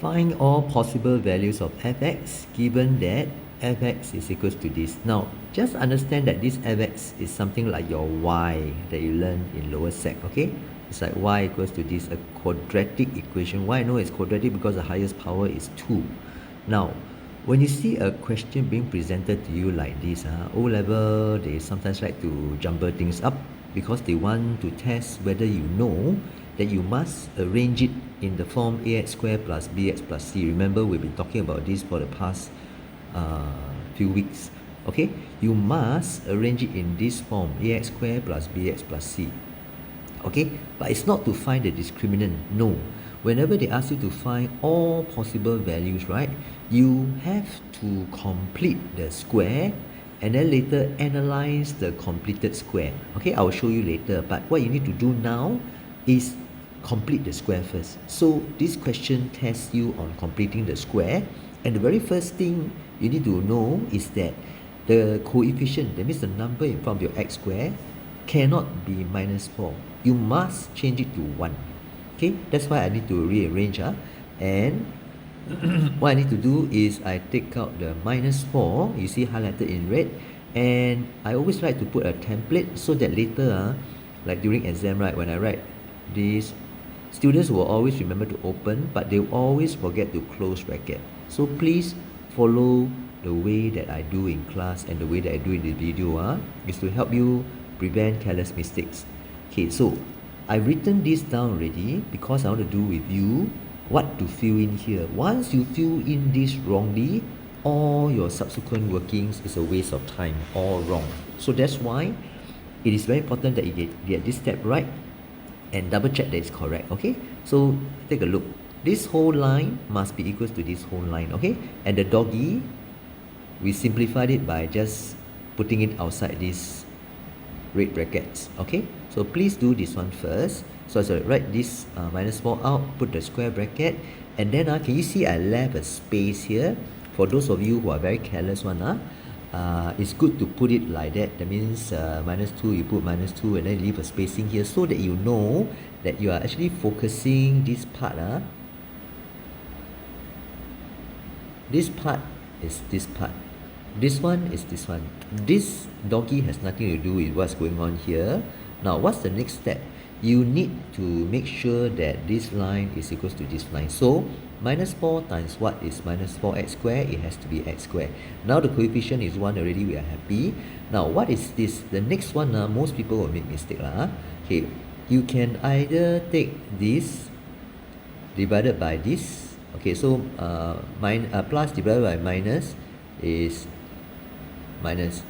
Find all possible values of fx given that fx is equals to this. Now, just understand that this fx is something like your y that you learned in lower sec, okay? It's like y equals to this, a quadratic equation. Why I know it's quadratic? Because the highest power is 2. Now, when you see a question being presented to you like this, O-level, they sometimes like to jumble things up because they want to test whether you know that you must arrange it in the form ax squared plus bx plus c. Remember, we've been talking about this for the past few weeks. Okay, you must arrange it in this form, ax squared plus bx plus c. Okay, but it's not to find the discriminant. No, whenever they ask you to find all possible values, right, you have to complete the square and then later analyze the completed square. Okay, I will show you later, but what you need to do now is complete the square first. So this question tests you on completing the square, and the very first thing you need to know is that the coefficient, that means the number in front of your x square, cannot be minus 4. You must change it to 1. Okay, that's why I need to rearrange. And what I need to do is I take out the minus 4, you see highlighted in red, and I always like to put a template so that later, like during exam, right, when I write this, students will always remember to open, but they always forget to close bracket. So please follow the way that I do in class and the way that I do in the video is to help you prevent careless mistakes. Okay, so I've written this down already because I want to do with you what to fill in here. Once you fill in this wrongly, all your subsequent workings is a waste of time, all wrong. So that's why it is very important that you get this step right and double check that it's correct. Okay, so take a look. This whole line must be equals to this whole line. Okay, and the doggy, we simplified it by just putting it outside these red brackets. Okay, so please do this one first. So I write this minus 4 out, put the square bracket, and then can you see I left a space here? For those of you who are very careless it's good to put it like that. That means minus 2, you put minus 2 and then leave a spacing here so that you know that you are actually focusing this part. This part is this part. This one is this one. This doggy has nothing to do with what's going on here. Now, what's the next step? You need to make sure that this line is equals to this line. So, minus 4 times what is minus 4x squared? It has to be x squared. Now, the coefficient is 1 already. We are happy. Now, what is this? The next one, most people will make mistake. Okay, you can either take this divided by this. Okay, so plus divided by minus is minus.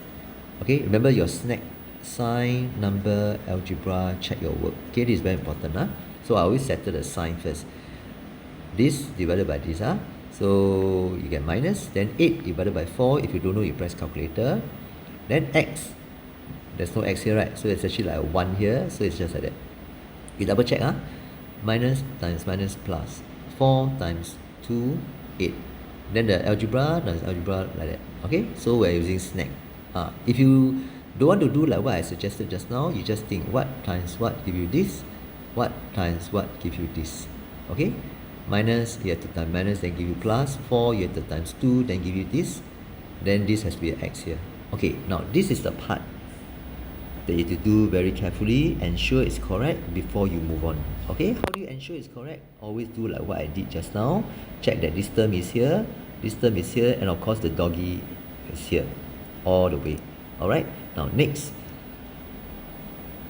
Okay, remember your snack, sign, number, algebra, check your work. Okay, this is very important. So I always settle the sign first. This divided by this. So you get minus, then 8 divided by 4. If you don't know, you press calculator. Then x, there's no x here, right? So it's actually like a 1 here. So it's just like that. You double check. Minus times minus plus. 4 times 2, 8. Then the algebra times algebra like that. Okay, so we're using snack. If you don't want to do like what I suggested just now, you just think what times what give you this, what times what give you this. Okay, minus, you have to times minus, then give you plus. 4, you have to times 2, then give you this. Then this has to be an x here. Okay, now this is the part that you have to do very carefully, ensure it's correct before you move on. Okay, how do you ensure it's correct? Always do like what I did just now. Check that this term is here, this term is here, and of course the doggy is here all the way. Alright, now next,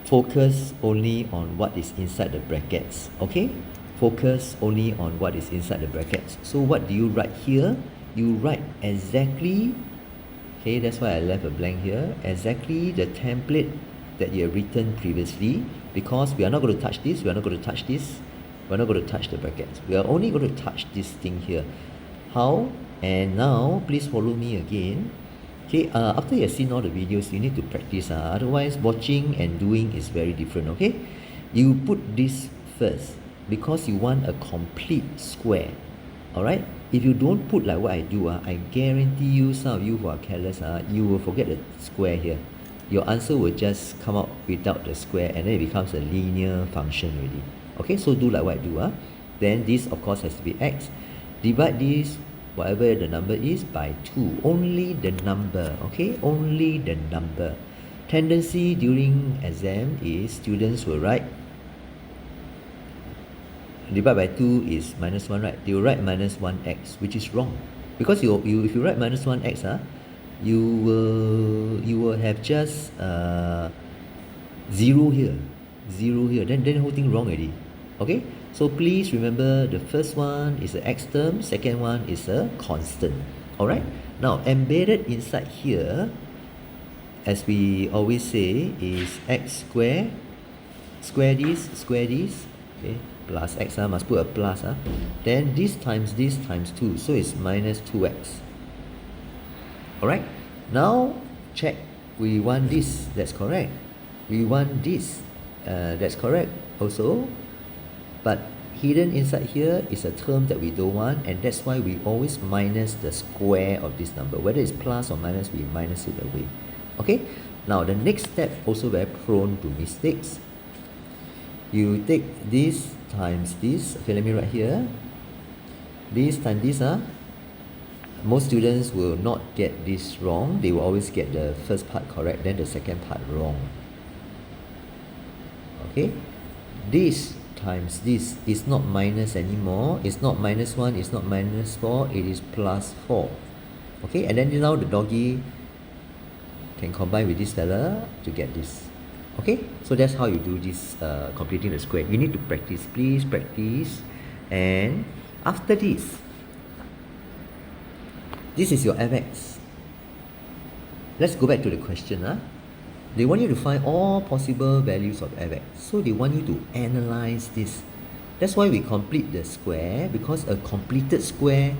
focus only on what is inside the brackets. Okay, focus only on what is inside the brackets. So what do you write here? You write exactly, okay, that's why I left a blank here, exactly the template that you have written previously, because we are not going to touch this, we are not going to touch this, we're not going to touch the brackets. We are only going to touch this thing here. How? And now, please follow me again. Okay, after you have seen all the videos, you need to practice. Otherwise, watching and doing is very different. Okay, you put this first because you want a complete square. Alright, if you don't put like what I do, I guarantee you, some of you who are careless, you will forget the square here. Your answer will just come out without the square, and then it becomes a linear function already. Okay, so do like what I do. Then this of course has to be x, divide this, whatever the number is, by 2. Only the number, okay? Only the number. Tendency during exam is students will write, divide by 2 is minus 1, right? They will write minus 1x, which is wrong. Because if you write minus 1x, you will have just 0 here. 0 here. Then the whole thing wrong already. Okay? So please remember the first one is an x term, second one is a constant. Alright? Now embedded inside here, as we always say, is x square, square this, okay, plus x, must put a plus, then this times 2, so it's minus 2x. Alright? Now check, we want this, that's correct. We want this, that's correct also. But hidden inside here is a term that we don't want, and that's why we always minus the square of this number. Whether it's plus or minus, we minus it away. Okay? Now the next step also very prone to mistakes. You take this times this. Okay, let me write here. This times this. Most students will not get this wrong. They will always get the first part correct, then the second part wrong. Okay? This times this is not minus anymore. It's not minus 1, it's not minus 4, it is plus 4. Okay? And then now the doggy can combine with this fella to get this. Okay? So that's how you do this completing the square. You need to practice. Please practice. And after this is your fx. Let's go back to the question. They want you to find all possible values of fx. So they want you to analyze this. That's why we complete the square, because a completed square,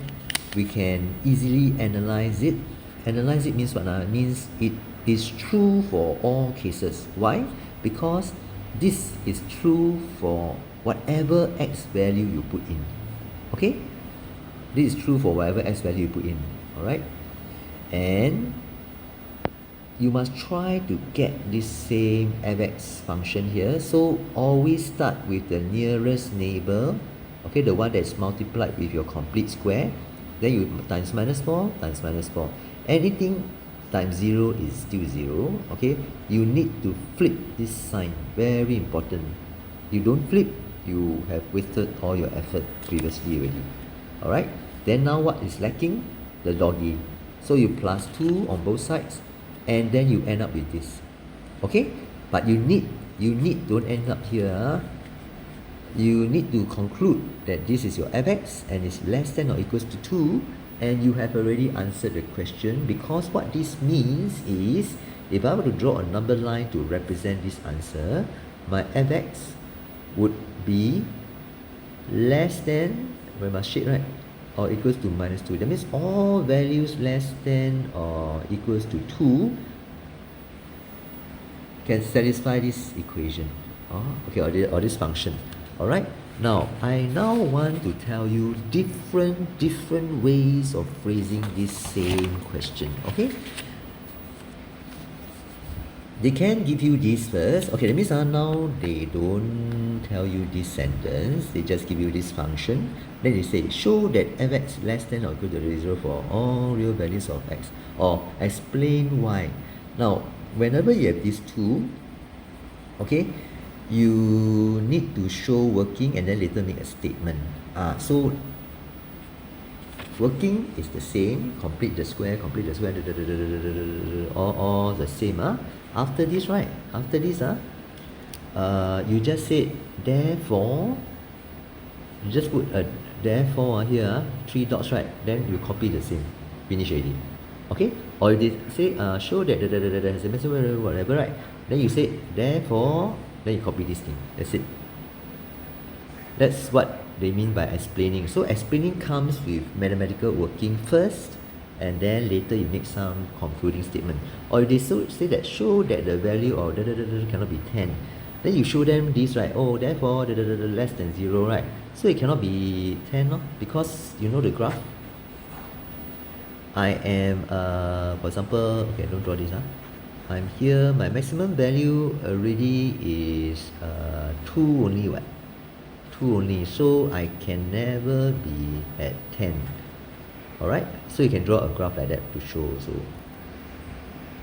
we can easily analyze it. Analyze it means what? Means it is true for all cases. Why? Because this is true for whatever x value you put in. Okay? This is true for whatever x value you put in. Alright? And you must try to get this same fx function here. So always start with the nearest neighbor. Okay, the one that's multiplied with your complete square. Then you times minus 4 times minus 4. Anything times 0 is still 0. Okay, you need to flip this sign. Very important. You don't flip, you have wasted all your effort previously already. Alright, then now what is lacking? The doggy. So you plus 2 on both sides, and then you end up with this. Okay, but you need don't end up here. You need to conclude that this is your fx and is less than or equals to 2, and you have already answered the question, because what this means is, if I were to draw a number line to represent this answer, my fx would be less than, we must shade, right, or equals to minus 2. That means all values less than or equals to 2 can satisfy this equation, okay, or this function. Alright, now I want to tell you different ways of phrasing this same question. Okay, they can give you this first. Okay, that means now they don't tell you this sentence, they just give you this function. Then they say, show that fx less than or equal to 0 for all real values of x, or explain why. Now whenever you have these two, okay, you need to show working and then later make a statement. So working is the same, complete the square, all the same. After this, right, after this, you just say therefore, you just put a therefore here, 3 dots, right, then you copy the same, finish already. Okay, or they say show that has a message, whatever, right, then you say therefore, then you copy this thing. That's it. That's what they mean by explaining. So explaining comes with mathematical working first, and then later you make some concluding statement. Or if they say that show that the value of cannot be 10, then you show them this, right? Oh, therefore less than 0, right? So it cannot be 10, no? Because you know the graph. I am for example, okay, don't draw this. I'm here, my maximum value already is 2 only, what? 2 only, so I can never be at 10. Alright, so you can draw a graph like that to show also.